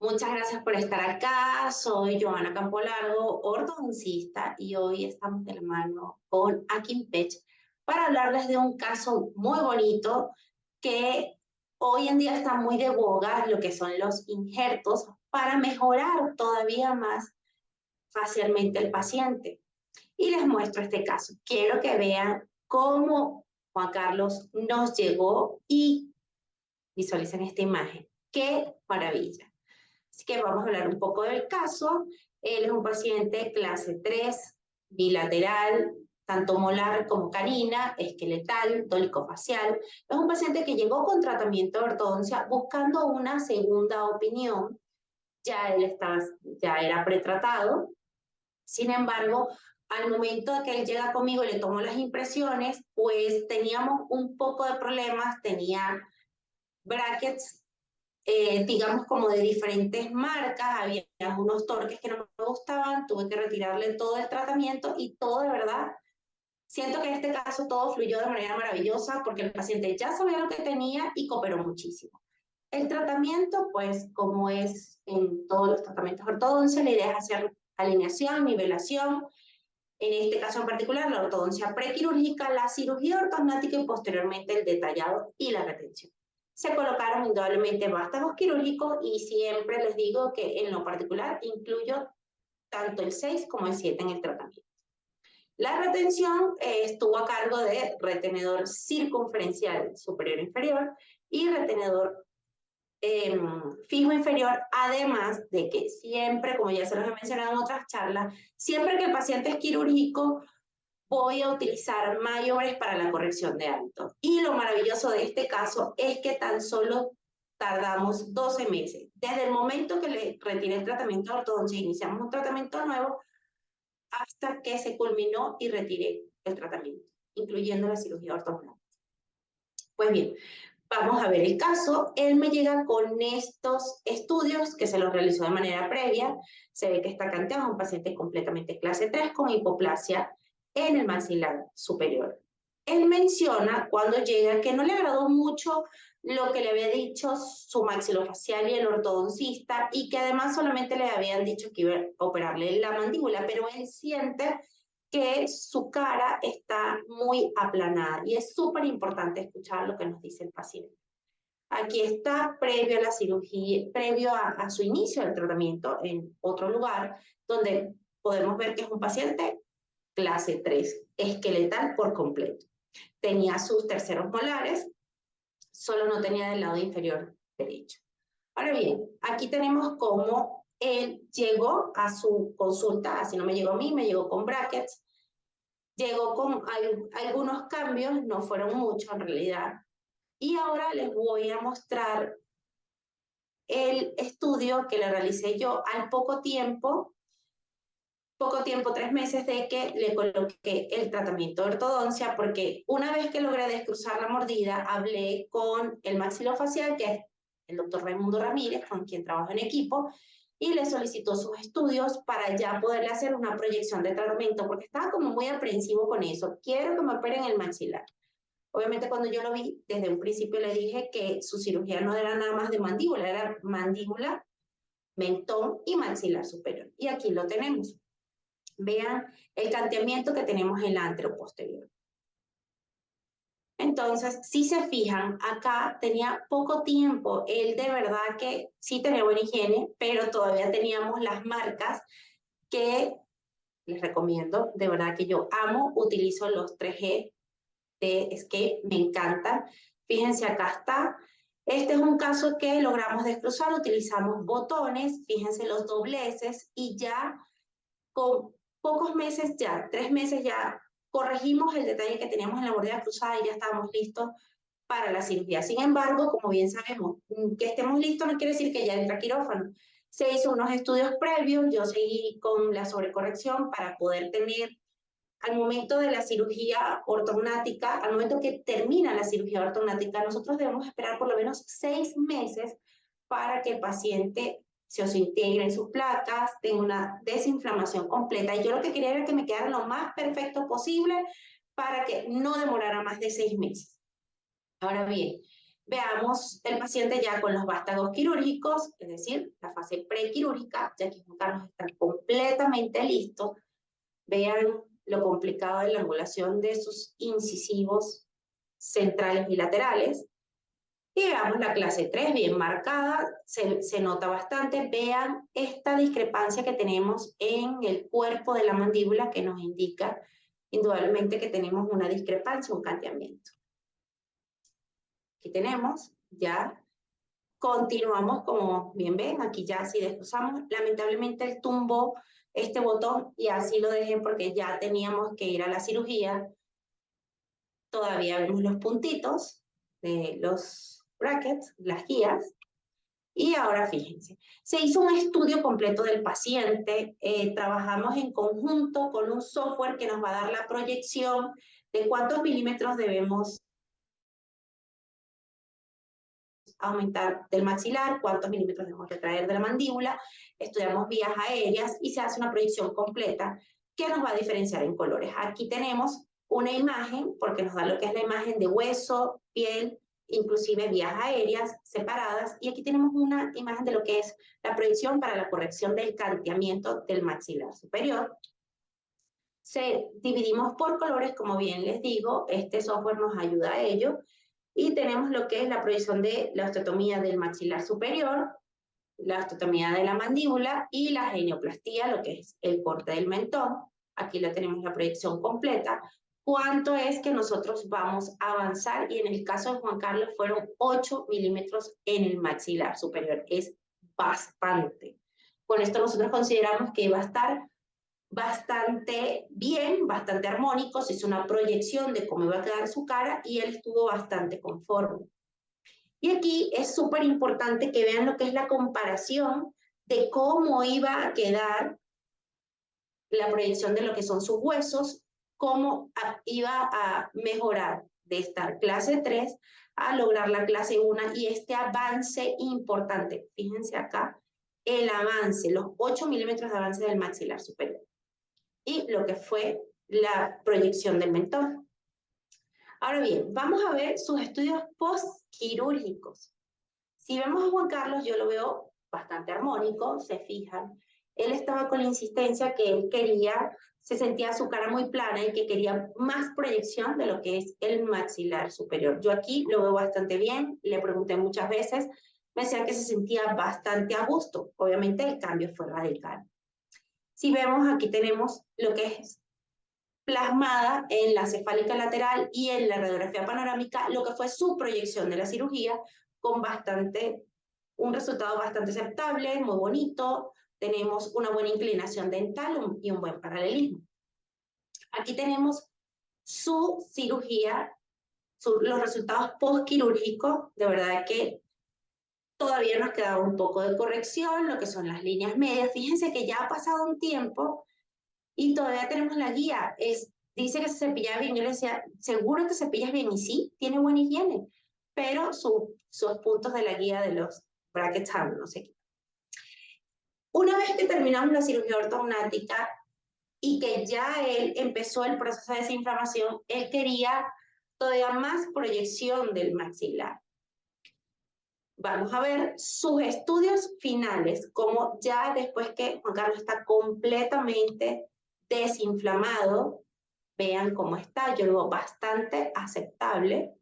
Muchas gracias por estar acá. Soy Joana Campolargo, ortodoncista, y hoy estamos de la mano con Akin Pech para hablarles de un caso muy bonito que hoy en día está muy de boga, lo que son los injertos, para mejorar todavía más fácilmente el paciente. Y les muestro este caso. Quiero que vean cómo Juan Carlos nos llegó y visualicen esta imagen. ¡Qué maravilla! Así que vamos a hablar un poco del caso. Él es un paciente clase 3, bilateral, tanto molar como canina, esqueletal, dolicofacial. Es un paciente que llegó con tratamiento de ortodoncia buscando una segunda opinión. Ya era pretratado. Sin embargo, al momento de que él llega conmigo y le tomo las impresiones, pues teníamos un poco de problemas. Tenía brackets, digamos, como de diferentes marcas. Había unos torques que no me gustaban, tuve que retirarle todo el tratamiento y todo, de verdad, siento que en este caso todo fluyó de manera maravillosa porque el paciente ya sabía lo que tenía y cooperó muchísimo. El tratamiento, pues, como es en todos los tratamientos de ortodoncia, la idea es hacer alineación, nivelación, en este caso en particular, la ortodoncia prequirúrgica, la cirugía ortognática y posteriormente el detallado y la retención. Se colocaron indudablemente vástagos quirúrgicos y siempre les digo que en lo particular incluyo tanto el 6 como el 7 en el tratamiento. La retención estuvo a cargo de retenedor circunferencial superior e inferior y retenedor fijo inferior, además de que siempre, como ya se los he mencionado en otras charlas, siempre que el paciente es quirúrgico, voy a utilizar mayores para la corrección de hábitos. Y lo maravilloso de este caso es que tan solo tardamos 12 meses. Desde el momento que le retiré el tratamiento de ortodoncia, iniciamos un tratamiento nuevo, hasta que se culminó y retiré el tratamiento, incluyendo la cirugía ortognática. Pues bien, vamos a ver el caso. Él me llega con estos estudios que se los realizó de manera previa. Se ve que está canteado, un paciente completamente clase 3 con hipoplasia en el maxilar superior. Él menciona cuando llega que no le agradó mucho lo que le había dicho su maxilofacial y el ortodoncista, y que además solamente le habían dicho que iba a operarle la mandíbula, pero él siente que su cara está muy aplanada y es súper importante escuchar lo que nos dice el paciente. Aquí está previo a la cirugía, previo a su inicio del tratamiento en otro lugar, donde podemos ver que es un paciente clase 3, esqueletal por completo. Tenía sus terceros molares, solo no tenía del lado inferior derecho. Ahora bien, aquí tenemos cómo él llegó a su consulta, así no me llegó a mí, me llegó con brackets, llegó con algunos cambios, no fueron muchos en realidad. Y ahora les voy a mostrar el estudio que le realicé yo al poco tiempo, 3 meses de que le coloqué el tratamiento de ortodoncia, porque una vez que logré descruzar la mordida, hablé con el maxilofacial, que es el doctor Raimundo Ramírez, con quien trabajo en equipo, y le solicitó sus estudios para ya poderle hacer una proyección de tratamiento, porque estaba como muy aprensivo con eso. Quiero que me operen el maxilar. Obviamente cuando yo lo vi, desde un principio le dije que su cirugía no era nada más de mandíbula, era mandíbula, mentón y maxilar superior. Y aquí lo tenemos. Vean el canteamiento que tenemos en la anteroposterior. Entonces, si se fijan, acá tenía poco tiempo. Él de verdad que sí tenía buena higiene, pero todavía teníamos las marcas que les recomiendo. De verdad que yo amo, utilizo los 3G de Escape, me encantan. Fíjense, acá está. Este es un caso que logramos descruzar, utilizamos botones, fíjense los dobleces, y ya con pocos meses, ya 3 meses, ya corregimos el detalle que teníamos en la mordida cruzada y ya estábamos listos para la cirugía. Sin embargo, como bien sabemos, que estemos listos no quiere decir que ya entra quirófano. Se hizo unos estudios previos, yo seguí con la sobrecorrección para poder tener, al momento de la cirugía ortognática, al momento que termina la cirugía ortognática, nosotros debemos esperar por lo menos 6 meses para que el paciente se osintegre en sus placas, tenga una desinflamación completa. Y yo lo que quería era que me quedara lo más perfecto posible para que no demorara más de 6 meses. Ahora bien, Veamos el paciente ya con los vástagos quirúrgicos, es decir, la fase prequirúrgica, ya que Juan Carlos está completamente listo. Vean lo complicado de la angulación de sus incisivos centrales y laterales. Y veamos la clase 3 bien marcada, se nota bastante. Vean esta discrepancia que tenemos en el cuerpo de la mandíbula que nos indica indudablemente que tenemos una discrepancia, un canteamiento. Aquí tenemos ya. Continuamos, como bien ven, aquí ya si desplazamos, lamentablemente él tumbó este botón y así lo dejé porque ya teníamos que ir a la cirugía. Todavía vemos los puntitos de los brackets, las guías. Y ahora fíjense, se hizo un estudio completo del paciente, trabajamos en conjunto con un software que nos va a dar la proyección de cuántos milímetros debemos aumentar del maxilar, cuántos milímetros debemos retraer de la mandíbula, estudiamos vías aéreas y se hace una proyección completa que nos va a diferenciar en colores. Aquí tenemos una imagen, porque nos da lo que es la imagen de hueso, piel, inclusive vías aéreas separadas, y aquí tenemos una imagen de lo que es la proyección para la corrección del canteamiento del maxilar superior. Dividimos por colores, como bien les digo, este software nos ayuda a ello, y tenemos lo que es la proyección de la osteotomía del maxilar superior, la osteotomía de la mandíbula y la genioplastía, lo que es el corte del mentón. Aquí la tenemos la proyección completa. ¿Cuánto es que nosotros vamos a avanzar? Y en el caso de Juan Carlos fueron 8 milímetros en el maxilar superior. Es bastante. Con esto nosotros consideramos que va a estar bastante bien, bastante armónico, se hizo una proyección de cómo iba a quedar su cara y él estuvo bastante conforme. Y aquí es súper importante que vean lo que es la comparación de cómo iba a quedar la proyección de lo que son sus huesos, cómo iba a mejorar de estar clase 3 a lograr la clase 1 y este avance importante. Fíjense acá, el avance, los 8 milímetros de avance del maxilar superior y lo que fue la proyección del mentón. Ahora bien, vamos a ver sus estudios postquirúrgicos. Si vemos a Juan Carlos, yo lo veo bastante armónico, se fijan. Él estaba con la insistencia que él quería, se sentía su cara muy plana y que quería más proyección de lo que es el maxilar superior. Yo aquí lo veo bastante bien, le pregunté muchas veces, me decía que se sentía bastante a gusto. Obviamente el cambio fue radical. Si vemos, aquí tenemos lo que es plasmada en la cefálica lateral y en la radiografía panorámica, lo que fue su proyección de la cirugía, con un resultado bastante aceptable, muy bonito, tenemos una buena inclinación dental y un buen paralelismo. Aquí tenemos su cirugía, los resultados postquirúrgicos, de verdad que todavía nos queda un poco de corrección, lo que son las líneas medias. Fíjense que ya ha pasado un tiempo y todavía tenemos la guía. Dice que se cepilla bien. Yo le decía, ¿seguro que cepillas bien? Y sí, tiene buena higiene, pero sus puntos de la guía de los brackets no sé qué. Una vez que terminamos la cirugía ortognática y que ya él empezó el proceso de desinflamación, él quería todavía más proyección del maxilar. Vamos a ver sus estudios finales, como ya después que Juan Carlos está completamente desinflamado, vean cómo está, yo lo veo bastante aceptable.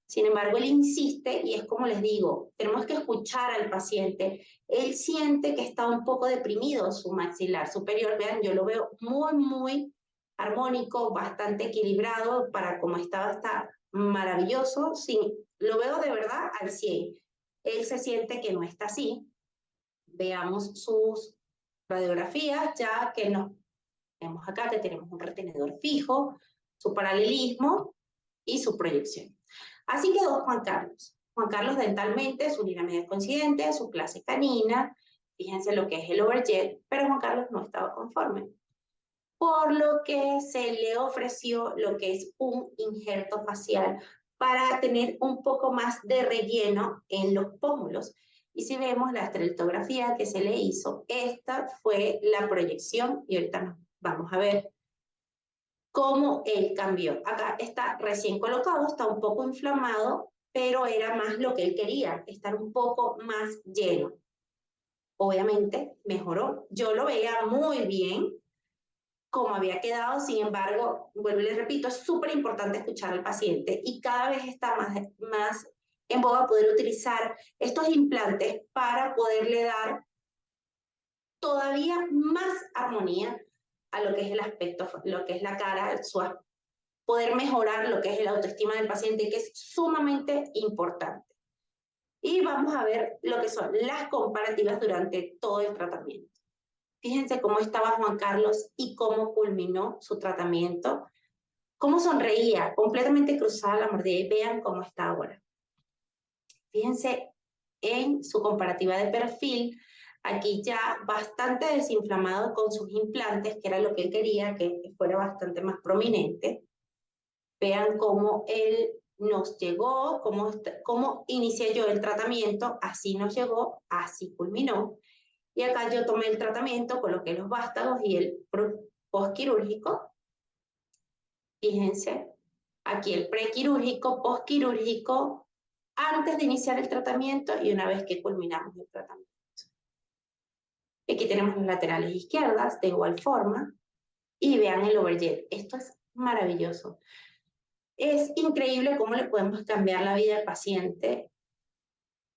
Sin embargo, él insiste y es como les digo, tenemos que escuchar al paciente. Él siente que está un poco deprimido su maxilar superior. Vean, yo lo veo muy, muy armónico, bastante equilibrado para como estaba, está maravilloso. Sí, lo veo de verdad al 100. Él se siente que no está así. Veamos sus radiografías, ya que nos vemos acá que tenemos un retenedor fijo, su paralelismo y su proyección. Así quedó Juan Carlos. Juan Carlos dentalmente, su línea media coincidente, su clase canina, fíjense lo que es el overjet, pero Juan Carlos no estaba conforme. Por lo que se le ofreció lo que es un injerto facial para tener un poco más de relleno en los pómulos. Y si vemos la estereotografía que se le hizo, esta fue la proyección y ahorita vamos a ver cómo él cambió. Acá está recién colocado, está un poco inflamado, pero era más lo que él quería, estar un poco más lleno. Obviamente mejoró. Yo lo veía muy bien como había quedado, sin embargo, vuelvo y les repito, es súper importante escuchar al paciente y cada vez está más en boga poder utilizar estos implantes para poderle dar todavía más armonía a lo que es el aspecto, lo que es la cara, poder mejorar lo que es la autoestima del paciente, que es sumamente importante. Y vamos a ver lo que son las comparativas durante todo el tratamiento. Fíjense cómo estaba Juan Carlos y cómo culminó su tratamiento, cómo sonreía, completamente cruzada la mordida, y vean cómo está ahora. Fíjense en su comparativa de perfil, aquí ya bastante desinflamado con sus implantes, que era lo que él quería, que fuera bastante más prominente. Vean cómo él nos llegó, cómo inicié yo el tratamiento, así nos llegó, así culminó. Y acá yo tomé el tratamiento, coloqué los vástagos y el postquirúrgico. Fíjense, aquí el prequirúrgico, postquirúrgico, antes de iniciar el tratamiento y una vez que culminamos el tratamiento. Aquí tenemos las laterales izquierdas de igual forma y vean el overjet. Esto es maravilloso. Es increíble cómo le podemos cambiar la vida al paciente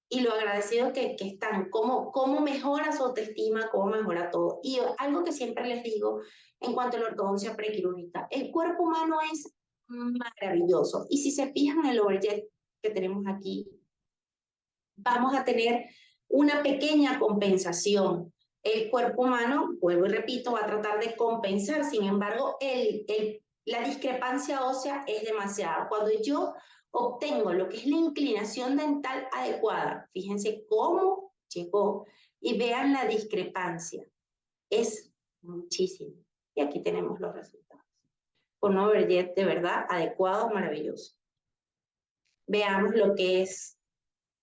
y lo agradecido que están, cómo mejora su autoestima, cómo mejora todo. Y algo que siempre les digo en cuanto a la ortodoncia prequirúrgica, el cuerpo humano es maravilloso. Y si se fijan en el overjet que tenemos aquí, vamos a tener una pequeña compensación. El cuerpo humano, vuelvo y repito, va a tratar de compensar, sin embargo, la discrepancia ósea es demasiada. Cuando yo obtengo lo que es la inclinación dental adecuada, fíjense cómo llegó y vean la discrepancia, es muchísimo. Y aquí tenemos los resultados. Con un overjet de verdad adecuado, maravilloso. Veamos lo que es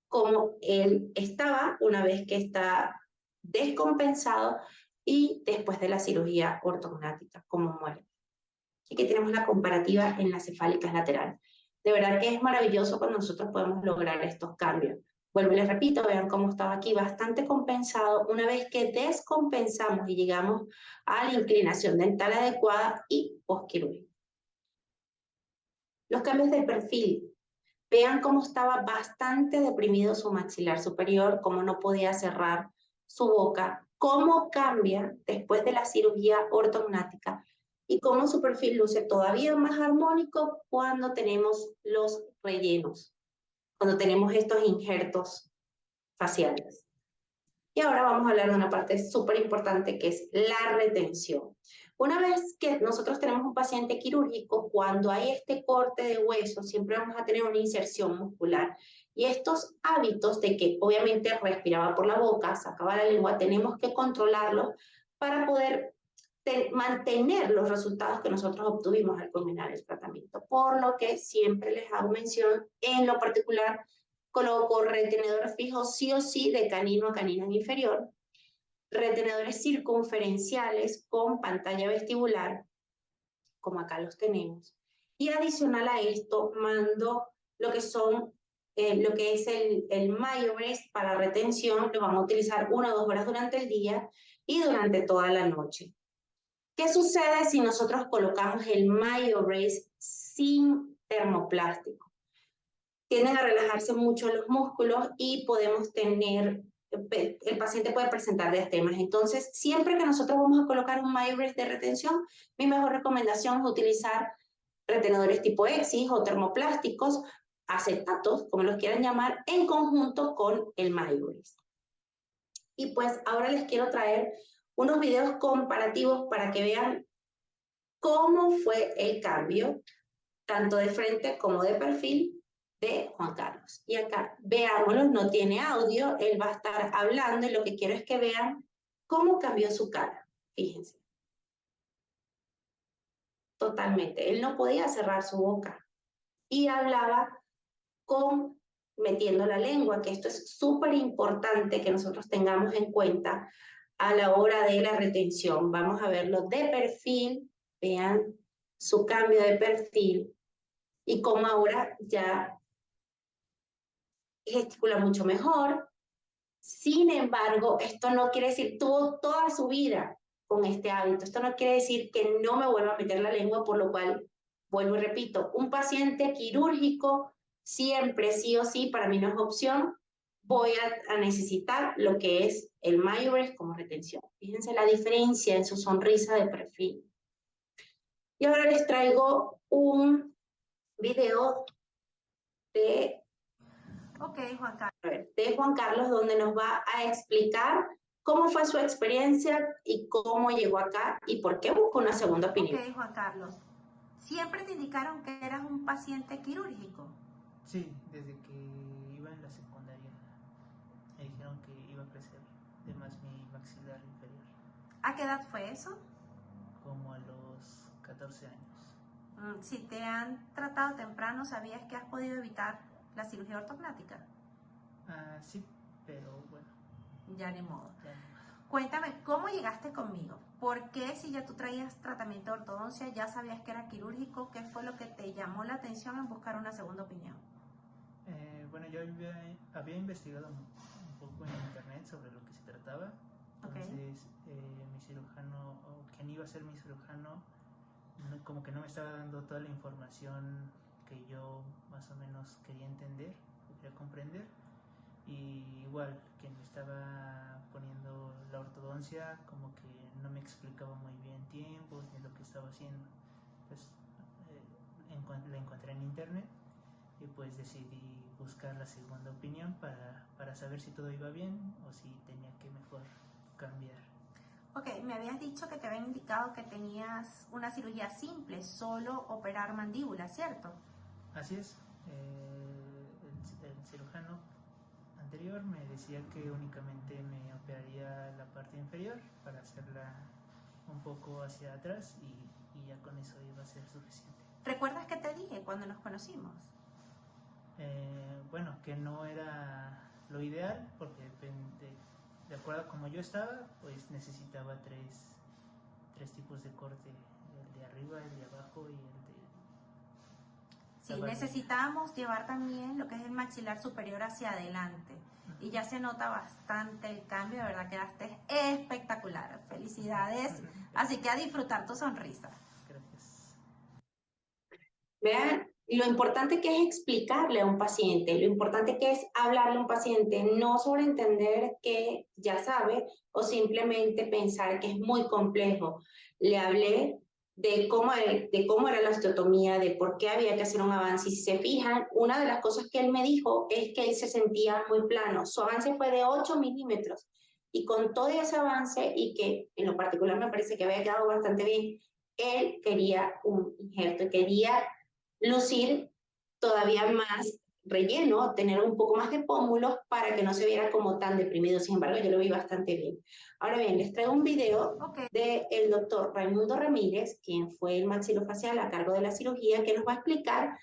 cómo él estaba una vez que está descompensado y después de la cirugía ortognática, cómo muere. Aquí tenemos la comparativa en las cefálicas laterales. De verdad que es maravilloso cuando nosotros podemos lograr estos cambios. Vuelvo y les repito, vean cómo estaba aquí bastante compensado. Una vez que descompensamos y llegamos a la inclinación dental adecuada y posquirúrgica. Los cambios de perfil. Vean cómo estaba bastante deprimido su maxilar superior, cómo no podía cerrar su boca, cómo cambia después de la cirugía ortognática y cómo su perfil luce todavía más armónico cuando tenemos los rellenos, cuando tenemos estos injertos faciales. Y ahora vamos a hablar de una parte súper importante que es la retención. Una vez que nosotros tenemos un paciente quirúrgico, cuando hay este corte de hueso, siempre vamos a tener una inserción muscular. Y estos hábitos de que obviamente respiraba por la boca, sacaba la lengua, tenemos que controlarlos para poder mantener los resultados que nosotros obtuvimos al culminar el tratamiento. Por lo que siempre les hago mención, en lo particular, coloco retenedor fijo sí o sí de canino a canino inferior, retenedores circunferenciales con pantalla vestibular, como acá los tenemos, y adicional a esto mando lo que son lo que es el MyoBrace para retención, lo vamos a utilizar 1 o 2 horas durante el día y durante toda la noche. ¿Qué sucede si nosotros colocamos el MyoBrace sin termoplástico? Tienden a relajarse mucho los músculos y podemos tener, el paciente puede presentar diastemas. Entonces, siempre que nosotros vamos a colocar un MyoBrace de retención, mi mejor recomendación es utilizar retenedores tipo EXIS o termoplásticos, acetatos, como los quieran llamar, en conjunto con el MyoBrace. Y pues ahora les quiero traer unos videos comparativos para que vean cómo fue el cambio, tanto de frente como de perfil, de Juan Carlos. Y acá, veámoslo, no tiene audio, él va a estar hablando y lo que quiero es que vean cómo cambió su cara. Fíjense. Totalmente. Él no podía cerrar su boca y hablaba metiendo la lengua, que esto es súper importante que nosotros tengamos en cuenta a la hora de la retención. Vamos a verlo de perfil, vean su cambio de perfil y cómo ahora ya gesticula mucho mejor. Sin embargo, esto no quiere decir, tuvo toda su vida con este hábito. Esto no quiere decir que no me vuelva a meter la lengua, por lo cual, vuelvo y repito, un paciente quirúrgico siempre, sí o sí, para mí no es opción, voy a necesitar lo que es el MyoBreath como retención. Fíjense la diferencia en su sonrisa de perfil. Y ahora les traigo un video de, de Juan Carlos, donde nos va a explicar cómo fue su experiencia y cómo llegó acá y por qué buscó una segunda opinión. Ok, Juan Carlos. ¿Siempre te indicaron que eras un paciente quirúrgico? Sí, desde que iba en la secundaria me dijeron que iba a crecer de más mi maxilar inferior. ¿A qué edad fue eso? Como a los 14 años. Si te han tratado temprano, ¿sabías que has podido evitar la cirugía ortognática? Sí, pero bueno. Ya ni modo. Ya no. Cuéntame, ¿cómo llegaste conmigo? ¿Por qué si ya tú traías tratamiento de ortodoncia, ya sabías que era quirúrgico? ¿Qué fue lo que te llamó la atención en buscar una segunda opinión? Bueno, yo había investigado un poco en internet sobre lo que se trataba. Entonces, mi cirujano, o quien iba a ser mi cirujano, como que no me estaba dando toda la información que yo más o menos quería entender, quería comprender. Y igual, quien me estaba poniendo la ortodoncia, como que no me explicaba muy bien tiempos ni lo que estaba haciendo. Entonces, la encontré en internet y pues decidí buscar la segunda opinión para saber si todo iba bien o si tenía que mejor cambiar. Ok, me habías dicho que te habían indicado que tenías una cirugía simple, solo operar mandíbula, ¿cierto? Así es. El cirujano anterior me decía que únicamente me operaría la parte inferior para hacerla un poco hacia atrás y ya con eso iba a ser suficiente. ¿Recuerdas qué te dije cuando nos conocimos? Bueno, que no era lo ideal porque de acuerdo a como yo estaba, pues necesitaba tres tipos de corte, el de arriba, el de abajo y el de... Sí, necesitábamos llevar también lo que es el maxilar superior hacia adelante. Y ya se nota bastante el cambio, de verdad quedaste espectacular. Felicidades. Así que a disfrutar tu sonrisa. Gracias. Vean lo importante que es explicarle a un paciente, lo importante que es hablarle a un paciente, no sobreentender que ya sabe o simplemente pensar que es muy complejo. Le hablé de cómo era la osteotomía, de por qué había que hacer un avance. Y si se fijan, una de las cosas que él me dijo es que él se sentía muy plano. Su avance fue de 8 milímetros. Y con todo ese avance, y que en lo particular me parece que había quedado bastante bien, él quería un injerto, quería lucir todavía más relleno, tener un poco más de pómulos para que no se viera como tan deprimido. Sin embargo, yo lo vi bastante bien. Ahora bien, les traigo un video del doctor Raimundo Ramírez, quien fue el maxilofacial a cargo de la cirugía, que nos va a explicar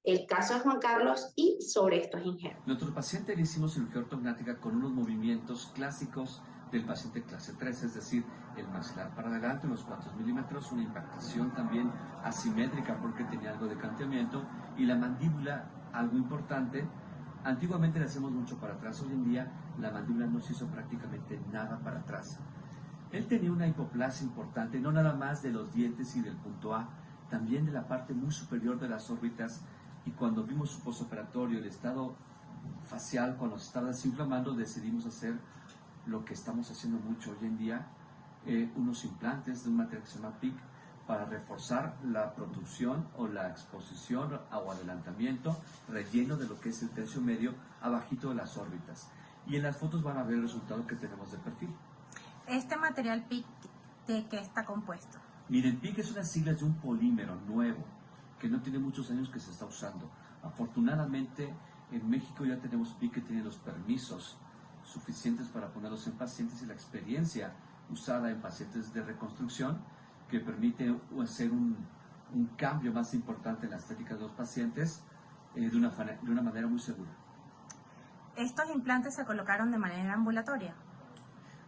el caso de Juan Carlos y sobre estos injertos. Nuestro paciente le hicimos cirugía ortognática con unos movimientos clásicos del paciente clase 3, es decir, el maxilar para adelante, unos 4 milímetros, una impactación también asimétrica porque tenía algo de canteamiento, y la mandíbula, algo importante. Antiguamente le hacemos mucho para atrás, hoy en día la mandíbula no se hizo prácticamente nada para atrás. Él tenía una hipoplasia importante, no nada más de los dientes y del punto A, también de la parte muy superior de las órbitas, y cuando vimos su postoperatorio, el estado facial, cuando se estaba desinflamando, decidimos hacer lo que estamos haciendo mucho hoy en día, unos implantes de un material que se llama PIC para reforzar la producción o la exposición o adelantamiento, relleno de lo que es el tercio medio abajito de las órbitas. Y en las fotos van a ver el resultado que tenemos de perfil. ¿Este material PIC de qué está compuesto? Miren, PIC es una sigla de un polímero nuevo que no tiene muchos años que se está usando. Afortunadamente, en México ya tenemos PIC que tiene los permisos suficientes para ponerlos en pacientes y la experiencia usada en pacientes de reconstrucción que permite hacer un cambio más importante en la estética de los pacientes de una manera muy segura. ¿Estos implantes se colocaron de manera ambulatoria?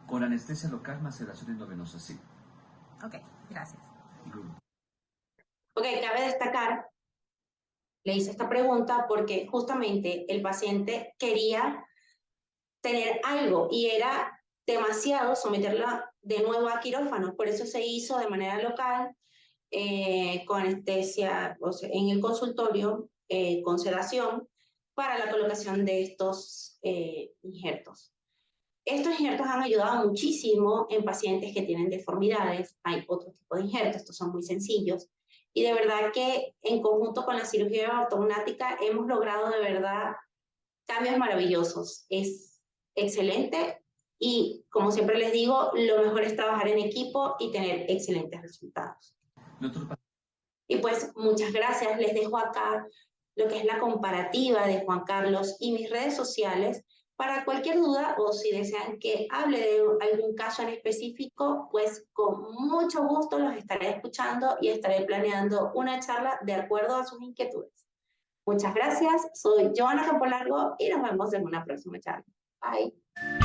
Con anestesia local, maceración endovenosa, sí. Ok, gracias. Ok, cabe destacar Le hice esta pregunta porque justamente el paciente quería tener algo y era demasiado someterla de nuevo a quirófano. Por eso se hizo de manera local, con anestesia, o sea, en el consultorio, con sedación, para la colocación de estos injertos. Estos injertos han ayudado muchísimo en pacientes que tienen deformidades. Hay otro tipo de injertos, estos son muy sencillos. Y de verdad que en conjunto con la cirugía ortognática hemos logrado de verdad cambios maravillosos. Es excelente y, como siempre les digo, lo mejor es trabajar en equipo y tener excelentes resultados. Y pues muchas gracias. Les dejo acá lo que es la comparativa de Juan Carlos y mis redes sociales. Para cualquier duda o si desean que hable de algún caso en específico, pues con mucho gusto los estaré escuchando y estaré planeando una charla de acuerdo a sus inquietudes. Muchas gracias, soy Joana Campolargo y nos vemos en una próxima charla. Bye.